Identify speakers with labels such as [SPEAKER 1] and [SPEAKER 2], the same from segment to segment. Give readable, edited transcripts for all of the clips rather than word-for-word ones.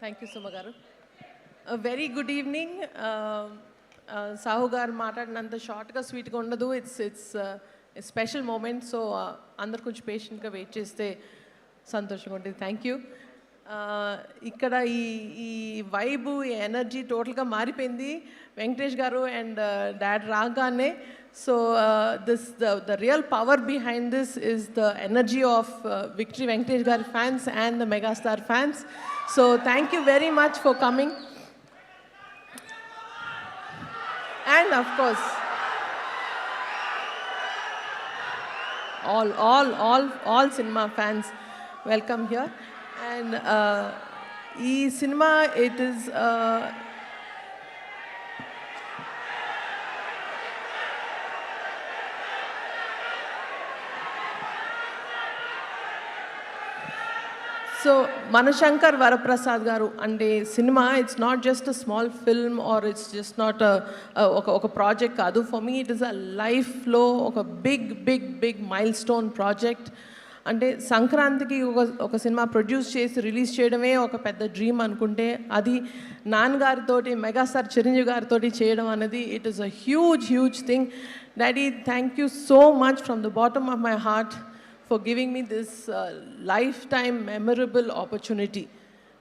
[SPEAKER 1] Thank you Suma గారు. Very good evening. Sahu గారు మాట్లాడినంత షార్ట్గా స్వీట్గా ఉండదు. It's special moment. సో అందరు కొంచెం పేషెంట్గా వెయిట్ చేస్తే సంతోషంగా ఉంటుంది. Thank you. ఇక్కడ ఈ వైబు, ఈ ఎనర్జీ టోటల్గా మారిపోయింది వెంకటేష్ గారు అండ్ డాడ్ రాగానే. So the real power behind this is the energy of Victory Venkatesh Garu fans and the Megastar fans. So thank you very much for coming. And of course, all cinema fans, welcome here. And cinema, it is so Manashankar Varaprasad గారు అంటే cinema it's not just a small film or it's just not ఒక project కాదు. For me it is a లైఫ్లో ఒక big mile stone project. అంటే సంక్రాంతికి ఒక cinema produce చేసి రిలీజ్ చేయడమే ఒక పెద్ద డ్రీమ్ అనుకుంటే, అది నాన్నగారితోటి మెగాస్టార్ చిరంజీవి గారితో చేయడం అనేది it is a huge thing. Daddy, thank you so much from the bottom of my heart for giving me this lifetime memorable opportunity.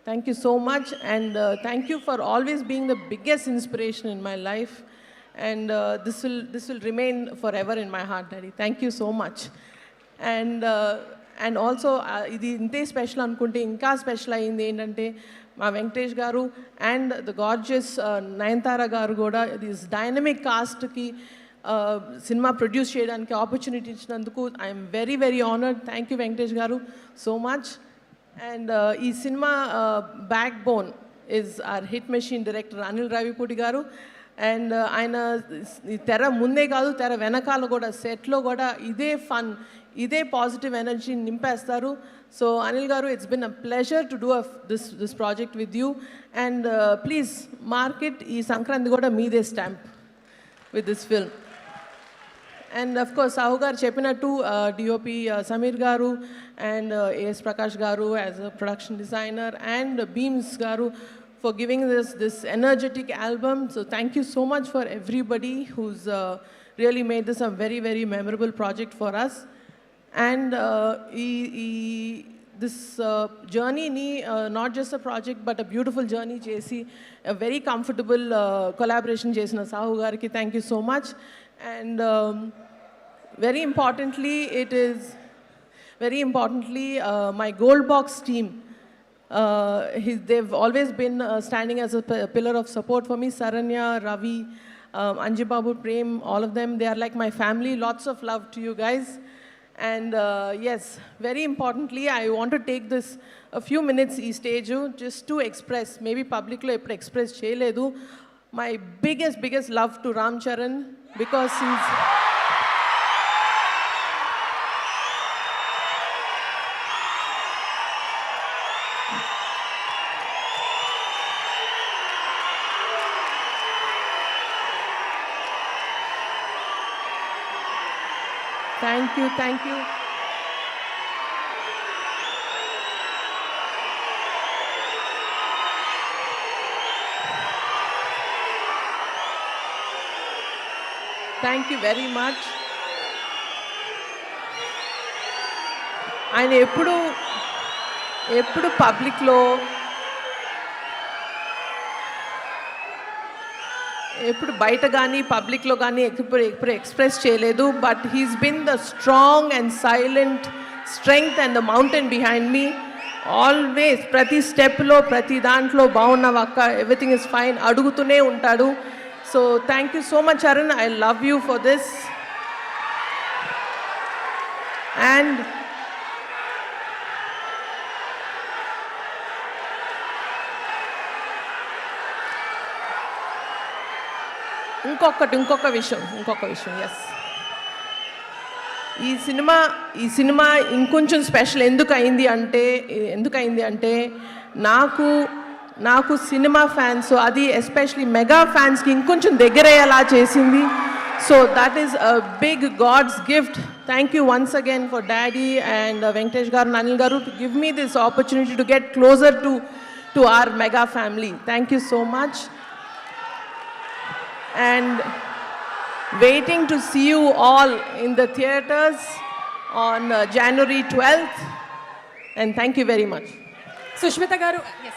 [SPEAKER 1] Thank you so much, and thank you for always being the biggest inspiration in my life, and this will remain forever in my heart, Daddy. Thank you so much. And also ఇది ఇంతే special అనుకుంటే ఇంకా special అయింది ఏంటంటే మా వెంకటేష్ గారు and the gorgeous Nayanthara garu కూడా this dynamic కాస్ట్కి సినిమా ప్రొడ్యూస్ చేయడానికి ఆపర్చునిటీ ఇచ్చినందుకు I'm very honoured. Thank you Venkatesh garu so much. And ఈ cinema backbone is our hit machine director Anil Ravipudi garu. And ఆయన తెర ముందే కాదు, తెర వెనకాల కూడా, సెట్లో కూడా ఇదే ఫన్, ఇదే పాజిటివ్ ఎనర్జీ నింపేస్తారు. సో అనిల్ గారు, it's been a pleasure to do this project with you. And please market ఈ సంక్రాంతి కూడా మీదే stamp with this film. And of course, Sahu garu cheppinattu DOP Samir garu and AS Prakash garu as a production designer, and Beams garu for giving this energetic album. So thank you so much for everybody who's really made this a very memorable project for us. And this journey ni not just a project but a beautiful journey chesi, a very comfortable collaboration chesina Sahu gariki thank you so much. And very importantly, my Gold Box team, they've always been standing as a pillar of support for me. Saranya, Ravi, Anji Babu, Prem, all of them, they are like my family. Lots of love to you guys. And yes, very importantly, I want to take this a few minutes ee stage just to express, maybe public lo eppudu express cheyaledu, my biggest love to Ram Charan, because he's Thank you. Thank you very much. ఆయన ఎప్పుడు పబ్లిక్లో ఎప్పుడు బయట కానీ పబ్లిక్లో కానీ ఎప్పుడు express చేయలేదు. But he's been the strong and silent strength and the mountain behind me. Always ప్రతి స్టెప్లో, ప్రతి దాంట్లో బాగున్నావక్క, ఎవ్రీథింగ్ ఇస్ ఫైన్ అడుగుతూనే ఉంటాడు. So thank you so much Arun, I love you for this. And ఇంకొక విషయం ఎస్, ఈ సినిమా ఇంకొంచెం స్పెషల్ ఎందుకు అయింది అంటే నాకు సినిమా ఫ్యాన్స్, అది ఎస్పెషలీ మెగా ఫ్యాన్స్కి ఇంకొంచెం దగ్గరయ్యేలా చేసింది. So that is a big god's gift. Thank you once again for daddy and Venkatesh garu, Anil garu, to give me this opportunity to get closer to to our mega family. Thank you so much. And waiting to see you all in the theaters on January 12th. And thank you very much.
[SPEAKER 2] Sushmita garu, yes.